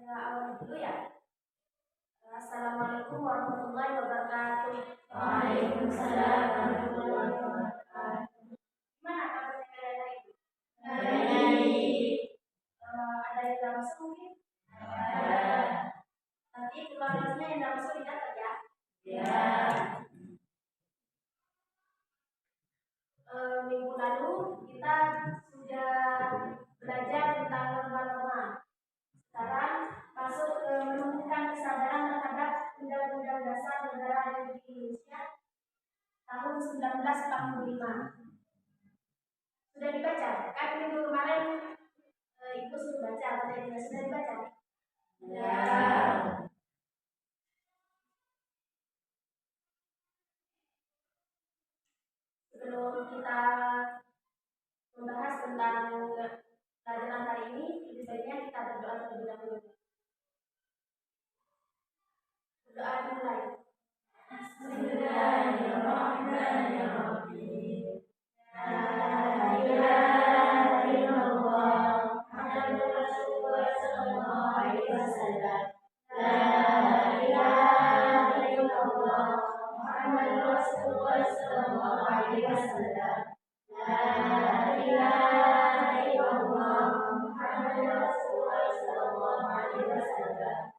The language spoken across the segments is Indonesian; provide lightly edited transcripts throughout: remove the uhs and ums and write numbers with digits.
Saya awal dulu ya. Assalamualaikum warahmatullahi wabarakatuh. Waalaikumsalam warahmatullahi wabarakatuh. Gimana kabarnya kalian hari ini? Baik. Ada yang nggak masuk mungkin? Ada. Nanti kelasnya yang nggak masuk dicatat ya. Ya. Minggu lalu kita sudah belajar tentang norma-norma. Sekarang masuk menumbuhkan kesadaran terhadap Undang-Undang Dasar Negara Republik Indonesia tahun 1945. Sudah dibaca? Kan minggu kemarin Ibu sudah baca, katanya sudah dibaca? Ya. Sebelum kita membahas tentang pelajaran hari ini, lebih baiknya kita berdoa terlebih dahulu. Berdoa dimulai. Bismillahirrahmanirrahim. La ilaha illallah Muhammadur Rasulullah sallallahu alaihi wasallam. La ilaha illallah Muhammadur Rasulullah sallallahu alaihi wasallam. La ilaha illallah Muhammadur Rasulullah sallallahu alaihi wasallam.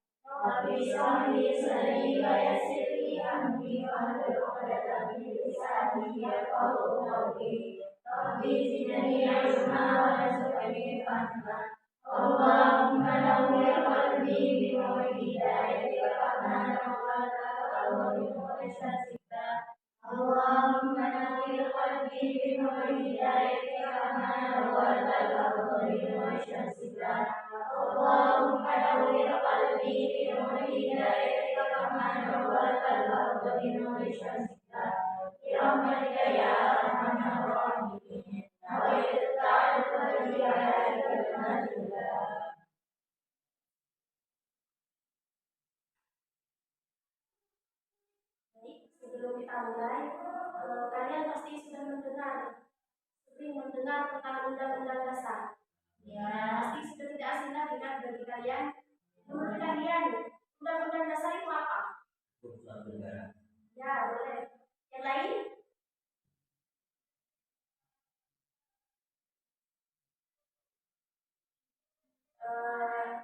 Rabbi shrah li sadri wa yassir li amri wahlul 'uqdatam min lisani yafqahu qawli. Rabbi zidni 'ilma warzuqni fahma. Allahumma nawwir qalbi bi nuri hidayatika kama nawwarta qalbi bi nuri syamsika. Allahumma nawwir qalbi bi nuri hidayatika kama nawwarta qalbi bi nuri syamsika. Allahumma nawwir qalbi bi nuri hidayatika kama nawwarta qalbi bi nuri syamsika. Bi rahmatika ya arhamar rahimin. Nawaitu ta'alluqi ala kalimatillah. Baik, sebelum kita mulai, kalian pasti sudah sering mendengar tentang Undang-Undang Dasar. Ya. Pasti sudah tidak asing lagi kan bagi kalian. Menurut kalian, Undang-Undang Dasar itu apa? Keputusan negara. Ya, boleh. Yang lain?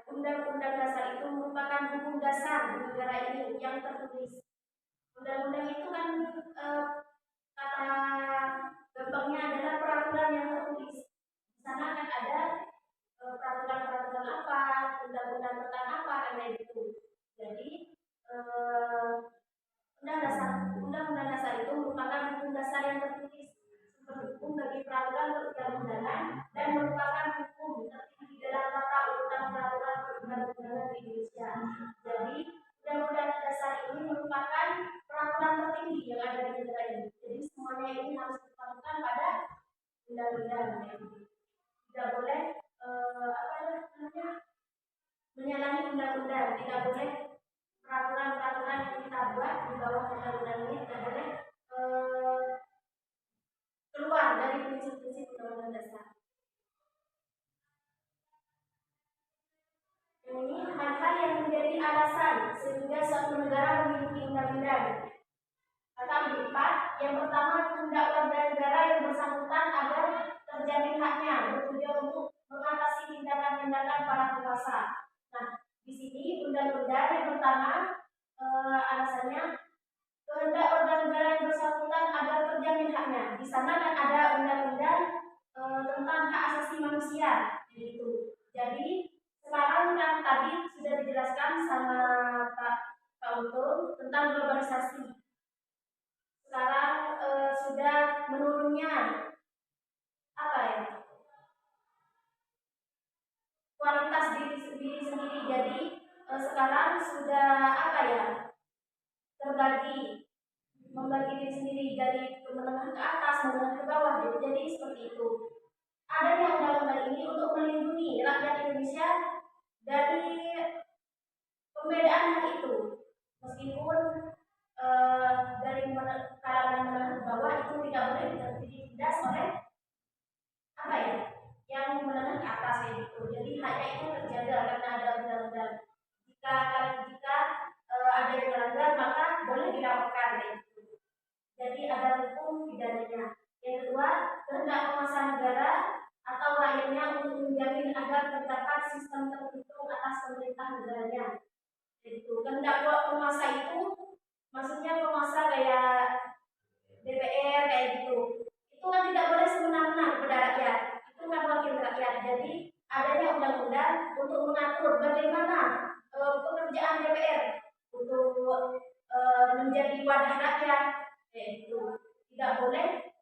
Undang-Undang Dasar itu merupakan hukum dasar di negara ini yang tertulis. Undang-undang itu kan kata gampangnya adalah peraturan yang tertulis. Di sana kan ada peraturan-peraturan apa, undang-undang tentang apa, karena itu. Jadi Undang-Undang Dasar itu merupakan hukum dasar yang tertulis, sumber hukum bagi peraturan perundang-undangan dan merupakan hukum tertinggi dalam tata urutan peraturan perundang-undangan di Indonesia. Jadi Undang-Undang Dasar ini merupakan peraturan tertinggi yang ada di negara ini. Jadi semuanya ini harus dipatuhkan pada undang-undang. Tidak boleh menyalahi undang-undang. Tidak boleh peraturan-peraturan yang kita buat di bawah undang-undang ini tidak boleh keluar dari prinsip-prinsip Undang-Undang Dasar. Ini hal-hal yang menjadi alasan sehingga suatu negara memiliki undang-undang. Kata 4, yang pertama, tindak warga negara yang bersangkutan agar terjamin haknya, bertujuan untuk mengatasi tindakan-tindakan para penguasa. Nah, di sini undang-undang yang pertama alasannya kehendak warga negara yang bersangkutan agar terjamin haknya. Di sana kan ada undang-undang tentang hak asasi manusia, gitu. Jadi sekarang kan tadi sudah dijelaskan sama Pak Untung tentang globalisasi. Sekarang sudah menurunnya kualitas diri sendiri. Jadi sekarang sudah membagi diri sendiri dari menengah ke atas, menengah ke bawah. Jadi seperti itu. Adanya undang-undang ini untuk melindungi rakyat Indonesia dari pembedaan hal itu. Meskipun dari kalangan menengah ke bawah itu tidak boleh ditindas oleh yang menengah ke atas gitu. Jadi haknya itu terjaga karena ada undang-undang. jika ada yang melanggar maka boleh dilaporkan gitu. Jadi ada hukum pidananya. Yang kedua, kehendak penguasa negara atau rakyatnya untuk menjamin agar terdapat sistem tertutup atas pemerintah negaranya. Itu kehendak penguasa itu maksudnya penguasa kayak DPR kayak gitu. Itu kan tidak boleh semena-mena kepada rakyat. Itu kan wakil rakyat. Jadi adanya undang-undang untuk mengatur bagaimana pekerjaan DPR untuk menjadi wadah rakyat. Itu tidak boleh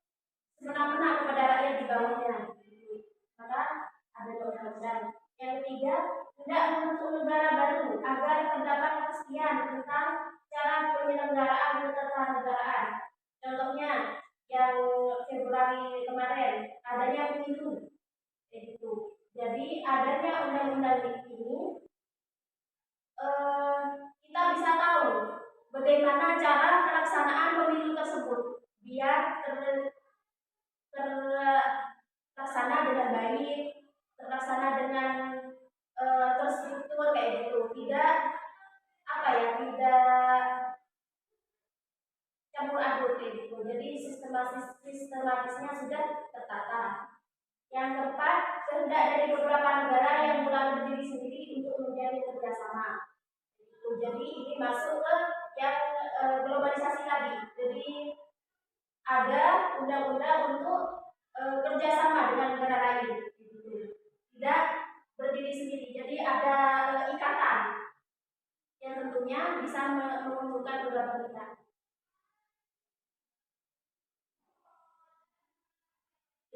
semena-mena kepada rakyat di bawahnya. Maka ada undang-undang. Yang ketiga, tidak membentuk negara baru agar terdapat kepastian tentang cara penyelenggaraan ketatanegaraan. Contohnya yang Februari kemarin adanya pemilu. Itu. Jadi adanya undang-undang ini kita bisa tahu bagaimana cara pelaksanaan pemilu tersebut biar terlaksana dengan baik, terlaksana dengan terstruktur kayak gitu. Tidak tidak campur aduk kayak gitu. Jadi sistematisnya sudah tertata. Yang keempat, kehendak dari beberapa negara yang mulai berdiri sendiri untuk menjadi kerjasama. Jadi ini masuk ke yang globalisasi tadi. Jadi ada undang-undang untuk kerjasama dengan negara lain. Tidak berdiri sendiri. Jadi ada ikatan yang tentunya bisa menguntungkan kedua belah pihak.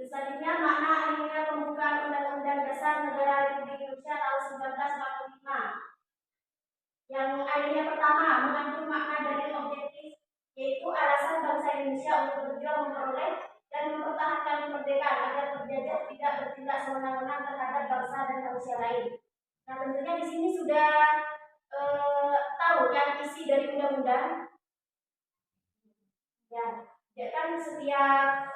Selanjutnya, makna ilmiah pembukaan Undang-Undang Dasar Negara Republik Indonesia tahun 1945. Yang akhirnya pertama mengandung makna dari objektif, yaitu alasan bangsa Indonesia untuk berjuang memperoleh dan mempertahankan kemerdekaan agar penjajah tidak bertindak semena-mena terhadap bangsa dan manusia lain. Nah, tentunya di sini sudah tahu kan isi dari undang-undang. Ya kan setiap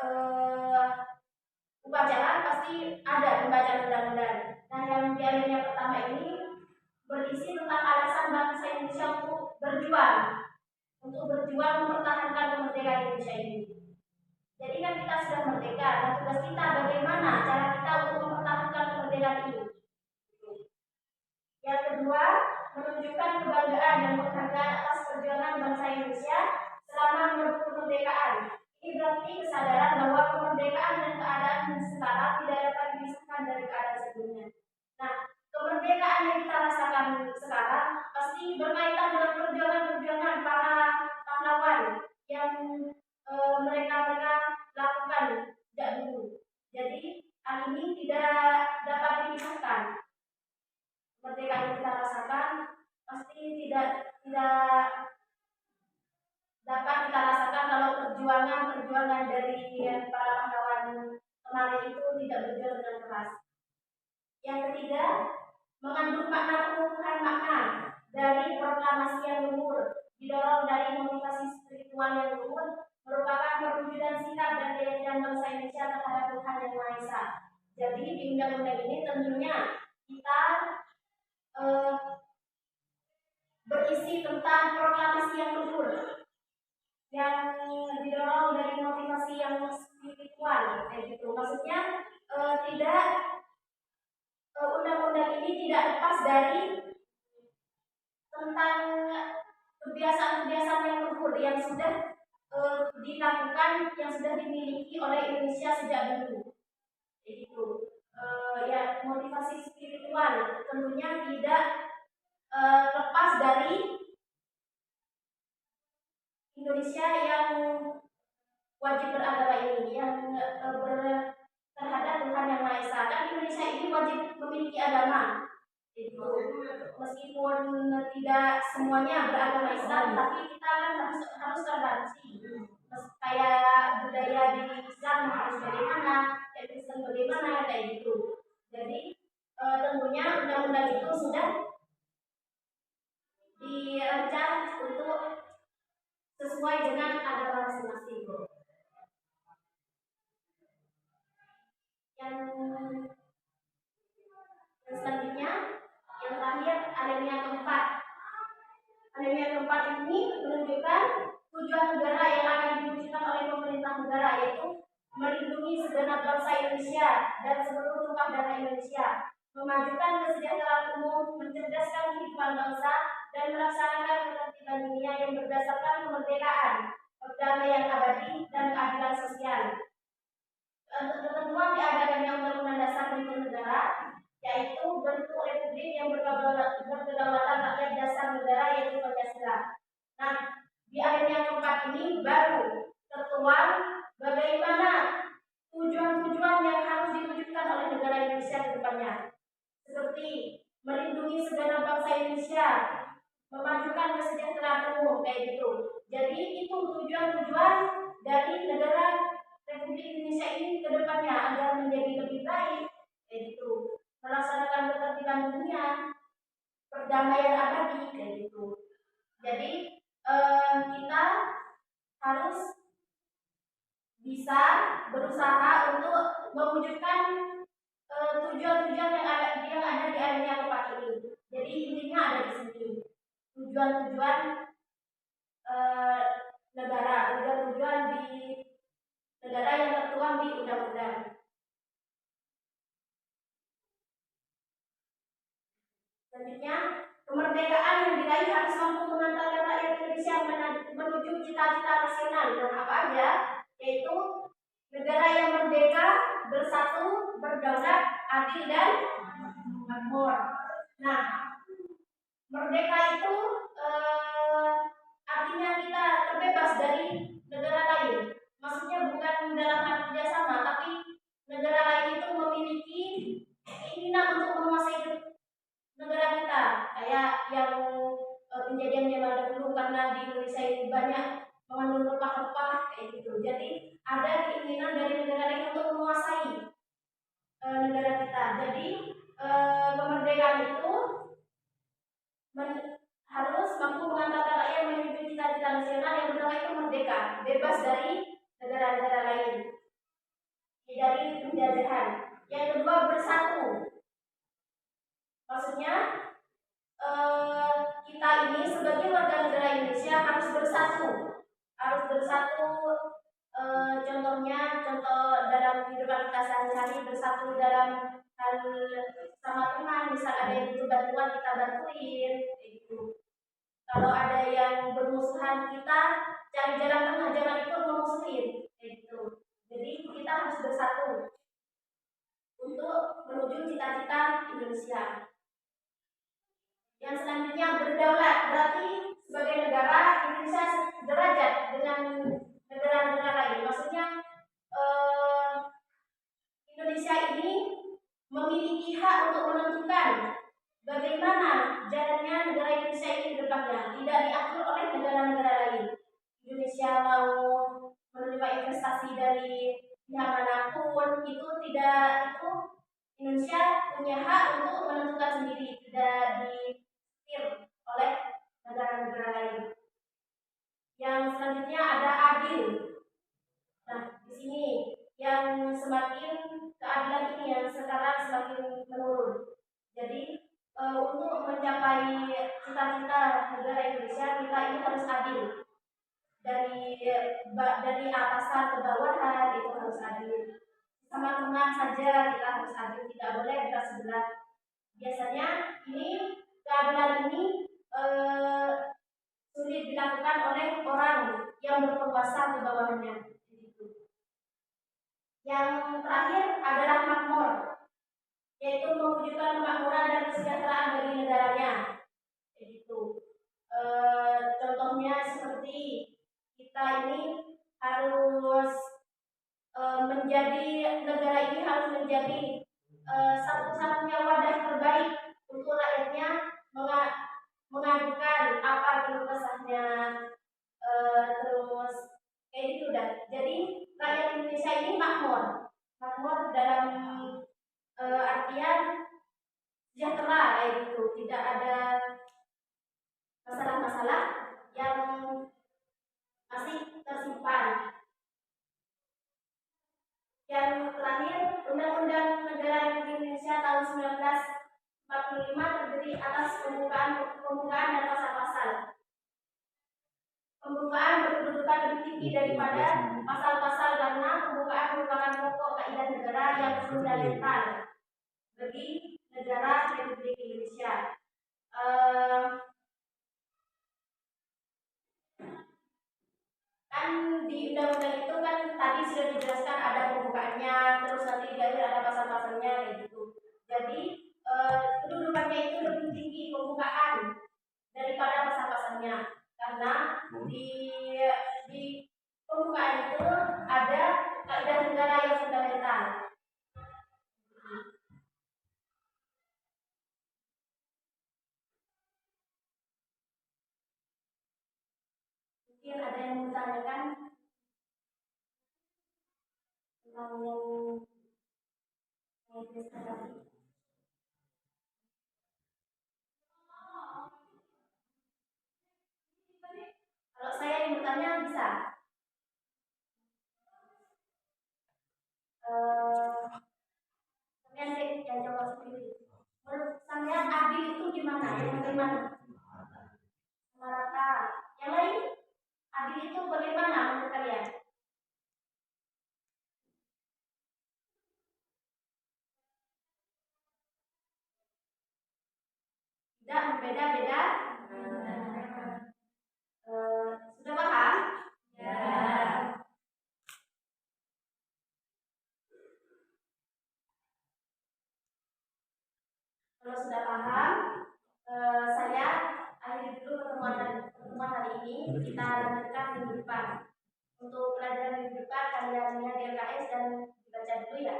upacara pasti ada pembacaan undang-undang. Nah, yang di alinea pertama ini berisi tentang alasan bangsa Indonesia untuk berjuang mempertahankan kemerdekaan Indonesia ini. Jadi kan kita sudah merdeka, dan tugas kita bagaimana cara kita untuk mempertahankan kemerdekaan ini. Yang kedua, menunjukkan kebanggaan dan penghargaan atas perjuangan bangsa Indonesia selama merebut kemerdekaan. Ini berarti kesadaran bahwa kemerdekaan dan keadaan sekarang tidak dapat dipisahkan dari keadaan sebelumnya. Nah, kemerdekaan yang kita rasakan sekarang pasti berkaitan dengan perjuangan-perjuangan para pahlawan yang mereka lakukan sejak dulu. Jadi hal ini tidak dapat dipisahkan. Kemerdekaan yang kita rasakan pasti tidak dapat kita rasakan kalau perjuangan dari para pahlawan kemarin itu tidak berjuang dengan keras. Yang ketiga, mengandung makna pengukuhan makna dari proklamasi yang luhur, didorong dari motivasi spiritual yang luhur, merupakan perwujudan sikap dan keyakinan bangsa Indonesia terhadap Tuhan Yang Maha Esa. Jadi di undang-undang ini tentunya kita berisi tentang proklamasi yang luhur, yang didorong dari motivasi yang spiritual, kayak gitu. Maksudnya tidak undang-undang ini tidak lepas dari tentang kebiasaan-kebiasaan yang luhur yang sudah dilakukan, yang sudah dimiliki oleh Indonesia sejak dulu. Itu ya motivasi spiritual tentunya tidak lepas dari Indonesia yang wajib beragama ini, yang terhadap Tuhan Yang Maha Esa. Kan Indonesia ini wajib memiliki agama. Itu meskipun tidak semuanya beragama Islam, tapi kita kan harus toleransi. Kayak budaya di Islam harus bagaimana, kayak Kristen bagaimana, kayak gitu. Jadi tentunya undang-undang itu sudah dirancang untuk sesuai dengan agama masing-masing. Yang selanjutnya, yang terakhir alinea keempat, keempat ini menunjukkan tujuan negara yang akan diwujudkan oleh pemerintah negara, yaitu melindungi segenap bangsa Indonesia dan seluruh tumpah darah Indonesia, memajukan kesejahteraan umum, mencerdaskan kehidupan bangsa, dan melaksanakan ketertiban dunia yang berdasarkan kemerdekaan, perdamaian abadi, dan keadilan sosial. Untuk ketentuan diadakannya Undang-Undang Dasar Negara, yaitu bentuk republik yang berkedaulatan rakyat dasar negara, yaitu Pancasila. Nah, di alinea keempat ini baru tertuang bagaimana tujuan-tujuan yang harus diwujudkan oleh negara Indonesia ke depannya, seperti melindungi segenap bangsa Indonesia, memajukan kesejahteraan umum, kayak gitu. Jadi itu tujuan-tujuan dari negara Republik Indonesia ini ke depannya agar menjadi lebih baik, yaitu melaksanakan ketertiban dunia, perdamaian abadi, kayak gitu. Jadi kita harus bisa berusaha untuk mewujudkan tujuan-tujuan yang ada di alinea keempat ini. Jadi intinya ada di sini tujuan-tujuan negara, tujuan-tujuan di negara yang tertuang di undang-undang. Selanjutnya, kemerdekaan yang diraih harus mampu mengantarkan rakyat Indonesia menuju cita-cita nasional. Dan apa aja? Yaitu negara yang merdeka, bersatu, berdaulat, adil, dan makmur. Nah, merdeka itu artinya kita terbebas dari negara lain. Maksudnya bukan dalam hal kerjasama, tapi negara lain itu memiliki keinginan untuk menguasai negara kita, kayak yang kejadian zaman dahulu, karena di Indonesia ini banyak mengandung rempah-rempah kayak gitu. Jadi ada keinginan dari negara lain untuk menguasai negara kita. Jadi kemerdekaan itu harus mampu mengantarkan rakyat menuju cita-cita nasional yang pertama itu merdeka, bebas dari negara-negara lain, dari penjajahan. Yang kedua bersatu. Maksudnya kita ini sebagai warga negara Indonesia harus bersatu, contohnya dalam kehidupan kita sehari-hari, bersatu dalam hal sama teman, misal ada yang butuh bantuan kita bantuin, itu. Kalau ada yang bermusuhan kita cari jalan tengah, jangan ikut memusuhin, itu. Jadi kita harus bersatu untuk menuju cita-cita Indonesia. Yang selanjutnya berdaulat, berarti sebagai negara Indonesia derajat dengan negara-negara lain. Maksudnya Indonesia ini memiliki hak untuk menentukan bagaimana jalannya negara Indonesia ini ke depannya, tidak diatur oleh negara-negara lain. Indonesia mau menerima investasi dari pihak manapun, itu Indonesia punya hak untuk menentukan sendiri, tidak oleh negara-negara lain. Yang selanjutnya ada adil. Nah, di sini yang semakin keadilan ini yang sekarang semakin menurun. Jadi untuk mencapai cita-cita negara Indonesia, kita ini harus adil. Dari atasan ke bawahan itu harus adil. Sama teman saja kita harus adil, tidak boleh berat sebelah. Biasanya ini keadilan ini sulit dilakukan oleh orang yang berkuasa ke bawahnya. Yang terakhir adalah makmur, yaitu mewujudkan kemakmuran dan kesejahteraan bagi negaranya. Contohnya seperti kita ini harus negara ini harus menjadi satu-satunya wadah terbaik untuk rakyatnya mengadukan apa keluh kesahnya, terus kayak gitu dah. Jadi rakyat Indonesia ini makmur dalam artian sejahtera kayak gitu, tidak ada masalah-masalah yang masih tersimpan. Yang terakhir, Undang-Undang Negara Republik Indonesia tahun 1945 terdiri atas pembukaan dan pasal-pasal. Pembukaan berkedudukan lebih tinggi daripada pasal-pasal karena pembukaan merupakan pokok kaidah negara yang fundamental bagi negara Republik Indonesia. Kan di undang-undang itu kan tadi sudah dijelaskan ada pembukaannya, terus nanti di akhir ada pasal-pasalnya kayak gitu. Jadi kedudukannya itu lebih tinggi pembukaan daripada pasal-pasalnya karena di pembukaan itu ada kaidah negara yang fundamental. Mungkin ada yang menanyakan tentang yang dijelaskan tadi. Kalau saya yang bertanya bisa. Sampean yang jawab sendiri. Menurut sampean adil itu gimana? Yang bagaimana? Sama rata. Yang lain? Adil itu bagaimana menurut kalian? Tidak berbeda-beda. Sudah paham? Ya. Kalau sudah paham, saya akhiri dulu pertemuan hari ini. Kita lanjutkan minggu depan. Untuk pelajaran minggu depan kalian lihat di LKS dan dibaca dulu ya.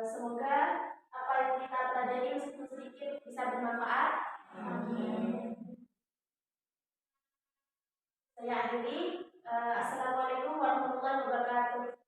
Semoga apa yang kita pelajari meskipun sedikit bisa bermanfaat. Amin. Saya akhiri. Assalamualaikum warahmatullahi wabarakatuh.